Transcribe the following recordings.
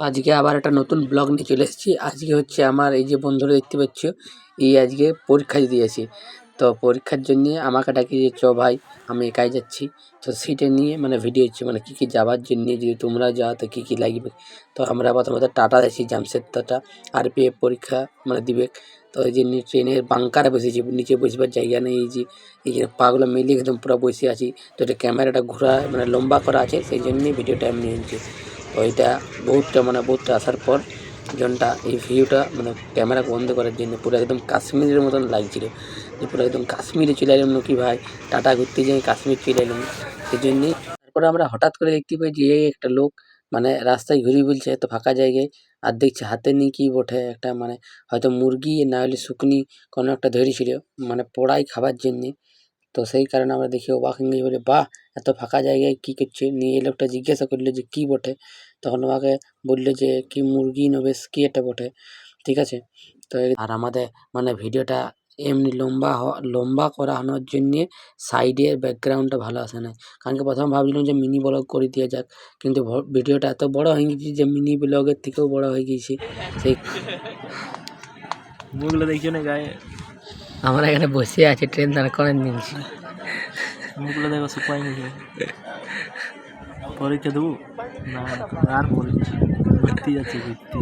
আজকে আবার একটা নতুন ব্লগ নিয়ে চলে এসেছি। আজকে হচ্ছে আমার এই যে বন্ধুরা দেখতে পাচ্ছ, এই আজকে পরীক্ষা দিতে গেছে। তো পরীক্ষার জন্য আমাকে ডাকি যে চ ভাই আমি একাই যাচ্ছি। তো সেটা নিয়ে মানে ভিডিও হচ্ছে মানে কী কী যাওয়ার জন্য, যদি তোমরা যাও তো কী কী লাগবে। তো আমরা প্রথমত টাটা যাচ্ছি, জামশেদটা আরপিএফ পরীক্ষা মানে দিবে। তো এই জন্য ট্রেনের বাঙ্কারে বসেছি, নিচে বসবার জায়গা নেই। এই যে এইখানে পাগুলো মিলিয়ে একদম পুরো বসে আছি। তো এটা ক্যামেরাটা ঘোরা মানে লম্বা করা আছে, সেই জন্যই ভিডিওটা এমনি হচ্ছে। তো এটা বহুতটা আসার পর জনটা এই ভিউটা মানে ক্যামেরা বন্ধ করার জন্য পুরো একদম কাশ্মীরের মতন লাগছিল, যে পুরো একদম কাশ্মীরে চলে এলাম নাকি ভাই, টাটা ঘুরতে যাই কাশ্মীর চলে এলাম। সেই জন্যেই তারপরে আমরা হঠাৎ করে দেখতে পাই যে এই একটা লোক মানে রাস্তায় ঘুরে বলছে এত ফাঁকা জায়গায়, আর দেখছে হাতে নিয়ে কি বটে একটা মানে হয়তো মুরগি না হলে শুকনি কোনো একটা ধরেছিল মানে পোড়াই খাবার জন্যে। তো সেই কারণে আমরা দেখে অবাক হয়ে গেছি, বলি বাহ এত ফাঁকা জায়গায় কী করছে। নিয়ে এই লোকটা জিজ্ঞাসা করলো যে কী বটে, তখন আমাকে বললো যে কি মুরগি না বেশ কী একটা বটে, ঠিক আছে। তো আর আমাদের মানে ভিডিওটা এমনি লম্বা করানোর জন্যে সাইডের ব্যাকগ্রাউন্ডটা ভালো আসে না। কারণ কি প্রথমে ভাবছিলাম যে মিনি ব্লগ করে দেওয়া যাক, কিন্তু ভিডিওটা এত বড় হয়ে গেছে যে মিনি ব্লগের থেকেও বড় হয়ে গিয়েছে। সেই মুখগুলো দেখছো না গায়ে, আমরা এখানে বসে আছি, ট্রেন দাঁড় করে নিয়েছি। মুখগুলো দেখো শুকাই গেছে। পরীক্ষা দেবো না আর পরীক্ষা ঘুরতে যাচ্ছে ঘুরতে।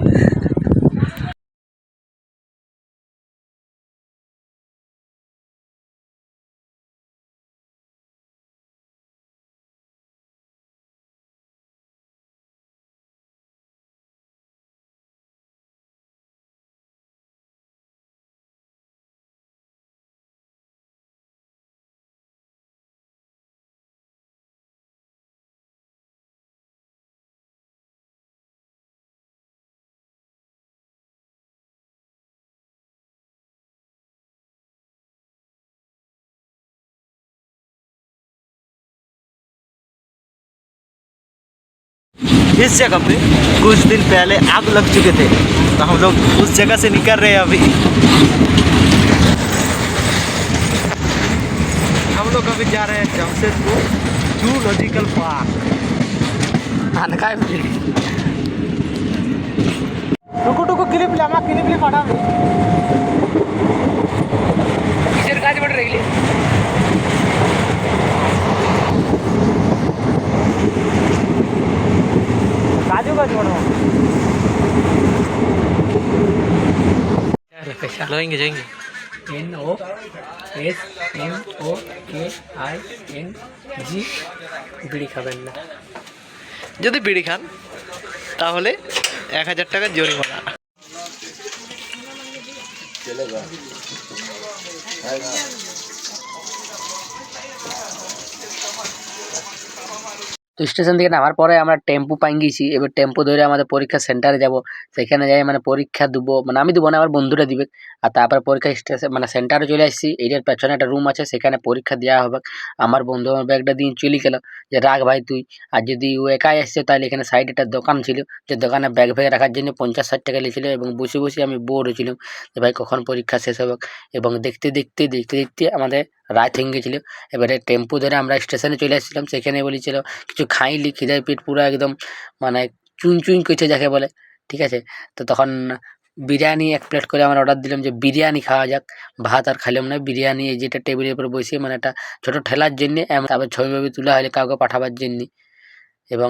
इस जगह पे कुछ दिन पहले आग लग चुके थे, तो हम लोग उस जगह से निकल रहे हैं अभी। हम लोग अभी जा रहे हैं जमशेदपुर जूलॉजिकल पार्क। टुकु टुकु क्लिप लामा क्लिप ली पड़ा भी किसर काज बढ़ रही काजू का जोड़ो जाएंगे जाएंगे। NOSMOKING বিড়ি খাবেন না। যদি বিড়ি খান তাহলে 1000 টাকা জরিমানা। তো স্টেশন থেকে নামার পরে আমরা টেম্পু পাই গেছি, এবার টেম্পু ধরে আমাদের পরীক্ষা সেন্টারে যাব। সেখানে যাই মানে পরীক্ষা দেবো, মানে আমি দেবো না আমার বন্ধুরা দিবে। আর তারপরে পরীক্ষা স্টেশন মানে সেন্টারে চলে আসছি, এইটার পেছনে একটা রুম আছে সেখানে পরীক্ষা দেওয়া হবে। আমার বন্ধু আমার ব্যাগটা দিয়ে চলে গেল যে রাখ ভাই তুই। আর যদি ও একাই আসছে তাহলে এখানে সাইডে একটা দোকান ছিল, যে দোকানে ব্যাগ ফ্যাগ রাখার জন্য 50-60 টাকা নিয়েছিল। এবং বসে বসে আমি বোর হয়েছিলাম যে ভাই কখন পরীক্ষা শেষ হবে। এবং দেখতে আমাদের রাত হয়ে গেছিলো। এবারে টেম্পু ধরে আমরা স্টেশনে চলে আসছিলাম, সেখানে বলেছিল কিছু খাইলি, খিদায় পেট পুরো একদম মানে চুন করছে যাকে বলে, ঠিক আছে। তো তখন বিরিয়ানি 1 প্লেট করে আমরা অর্ডার দিলাম যে বিরিয়ানি খাওয়া যাক। ভাত আর খাইলাম না, বিরিয়ানি এই যেটা টেবিলের উপর বসিয়ে মানে একটা ছোটো ঠেলার জন্যে, তারপর ছবি তোলা হলে কাউকে পাঠাবার জন্যে। এবং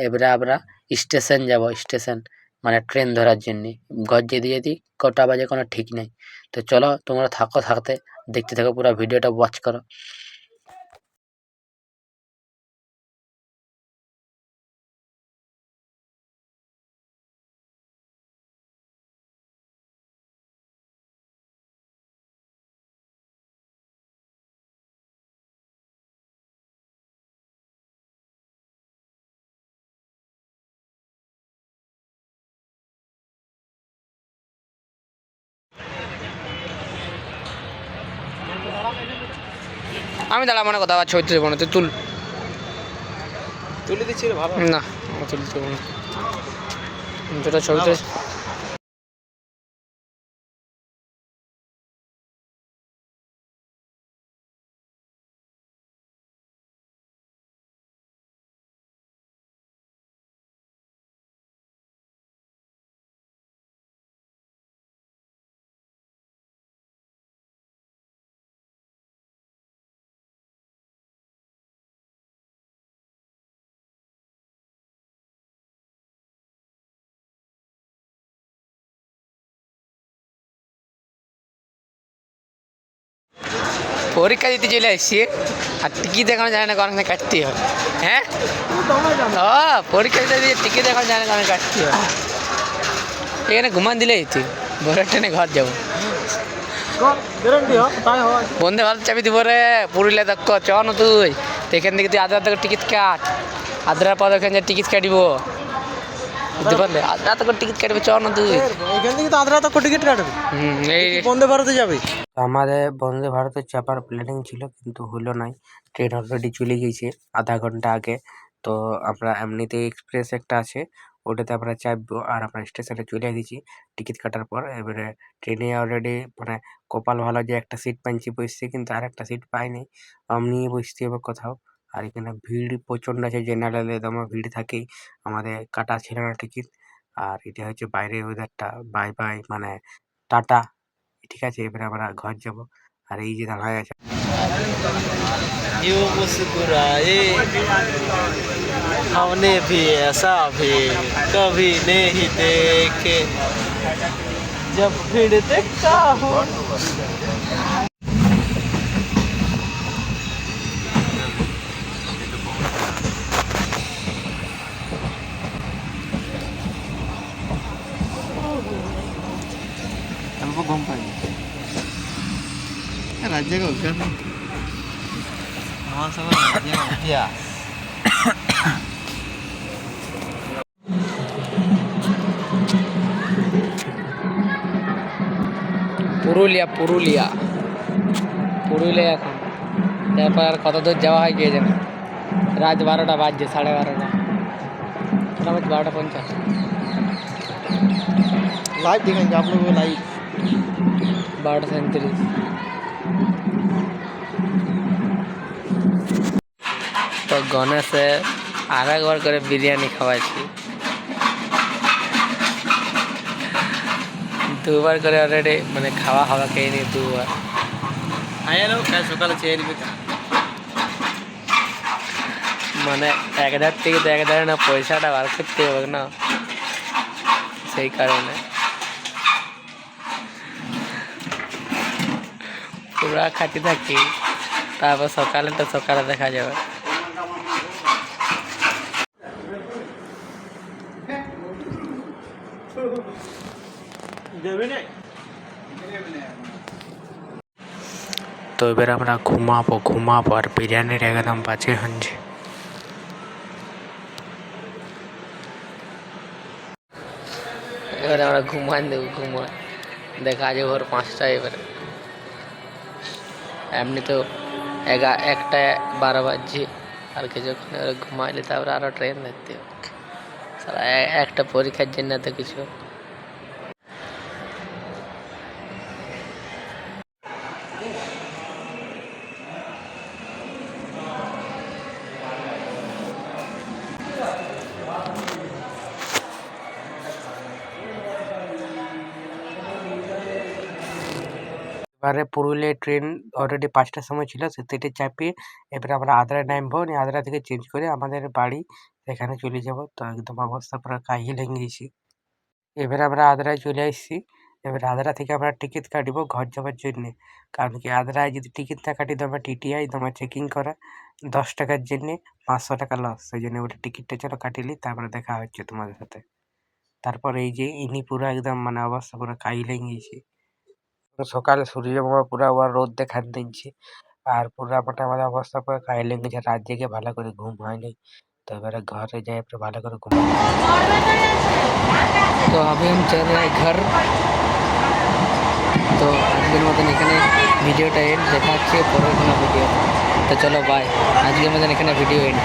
এবারে আমরা স্টেশন যাব, স্টেশন মানে ট্রেন ধরার জন্যে। ঘর যেতে কটা বাজে কোনো ঠিক নেই। তো চলো তোমরা থাকতে দেখতে থাকো, পুরো ভিডিওটা ওয়াচ করো। আমি দাঁড়া মনে কথা ছবি তুলব না, তুই তুলে দিচ্ছি ভালো না তুলতে না, যেটা ছবিতে পরীক্ষা দিতে চলে এসছি আর টিকিট দেখানো যায় না, কারণ কাটতে হবে। হ্যাঁ পরীক্ষা দিতে দিয়ে টিকিট দেখানো যায় না, কারণ কাটতে হবে। এখানে ঘুমান দিলেই তুই ভোরের ট্রেনে ঘর যাবো। বন্ধে ভালো চাবি দিব রে, পুরুলিয়া দেখ চ না তুই। তো এখান থেকে তুই আদ্রা থেকে টিকিট কাট, আদ্রার পর ওখানে যে টিকিট কাটিব বুঝতে পারলে, আদ্রা থেকে টিকিট কাটবে চ না তুই। এখান থেকে তো আদ্রা তক টিকিট কাটবে, এই বন্দে ভারতে যাবে। আমাদের বন্দে ভারতে চাপার প্ল্যানিং ছিল, কিন্তু হলো নাই। ট্রেন অলরেডি চলে গিয়েছে আধা ঘন্টা আগে। তো আমরা এমনিতে এক্সপ্রেস একটা আছে, ওটাতে আমরা চাপবো। আর আমরা স্টেশনে চলে গেছি টিকিট কাটার পর। এবারে ট্রেনে অলরেডি মানে কপাল ভালো যে একটা সিট পাইছি বসছে, কিন্তু আর একটা সিট পাইনি। নিয়ে বসতে হবে কোথাও। আর এখানে ভিড় প্রচণ্ড আছে, জেনারেলে দমে ভিড় থাকেই। আমাদের কাটা ছিল না টিকিট। আর এটা হচ্ছে বাইরের ওয়েদারটা, বাই বাই মানে টাটা। ঠিক আছে, এবারে আমরা ঘর যাব। আর এই যে দাঁড়ায় আছে, यूं मुस्कुराए हमने भी ऐसा भी कभी नहीं देखे जब भीड़ देखता हूँ। हमको घूम पाएंगे राज्य का उद्घाटन महासभा राज्य का मुखिया পুরুলিয়া পুরুলিয়া পুরুলিয়া এখন। তারপর আর কত দূর যাওয়া হয় কে জানে। রাত 12টা বাজছে, 12:30। কটা বাজছে? 12:50। लाइव दिखाएंगे आप लोगों को लाइव। 12:37। তো গণেশে আরেকবার করে বিরিয়ানি খাওয়াইছি, দুবার করে অলরেডি মানে খাওয়া খাওয়া খেয়ে নি দুবার। আয়া লোক কাল সকালে চেয়ে নিবে মানে এক ধার থেকে তো এক ধারে না পয়সাটা বার করতে হবে না, সেই কারণে পুরা খাটি থাকি। তারপর সকালে তো সকালে দেখা যাবে। তো এবার আমরা ঘুমাবো আর বিরিয়ানির একদম বাজে হানছে। এবারে আমরা ঘুমান দেবো, দেখা যাবে ভোর 5টায়। এবারে এমনি তো 1:12 বাজছে, আর কিছুক্ষণ এবারে ঘুমাইলে তারপরে আরও ট্রেন ধরতে হবে। সারা একটা পরীক্ষার জন্য তো কিছু। এবারে পুরুলিয়ায় ট্রেন অলরেডি 5টার সময় ছিল, সেটা চাপিয়ে এবারে আমরা আদ্রায় নামবো। নিয়ে আদ্রা থেকে চেঞ্জ করে আমাদের বাড়ি এখানে চলে যাব। তো একদম অবস্থা পুরো কাহিল হয়ে গেছি। এবারে আমরা আদ্রায় চলে আসছি। এবার আদ্রা থেকে আমরা টিকিট কাটব ঘর যাওয়ার জন্যে। কারণ কি আদ্রায় যদি টিকিট না কাটি তো আমরা টিটিআই তোমার চেকিং করা 10 টাকার জন্যে 500 টাকা লস। সেই জন্য ওটা টিকিটটা চলো কাটিলি, তারপরে দেখা হচ্ছে তোমাদের সাথে। তারপর এই যে ইনি পুরো একদম মানে অবস্থা পুরো কাহিল হয়ে গেছি। সকালে সূর্য মামা পুরো আবার রোদ দেখান দিচ্ছে। আর পুরো মানে আমাদের অবস্থা পুরো কাহিল হয়ে গেছে। রাত জেগে ভালো করে ঘুম হয়নি। तो এবারে ঘরে যাই, একটু ভালো করে ঘুমাই। তো अभी हम चल रहे हैं घर। তো আজকের মতন এখানে ভিডিওটা এন্ড, দেখা হচ্ছে পরের কোনো ভিডিও। তো চলো বাই, আজকের মতন এখানে ভিডিও এন্ড।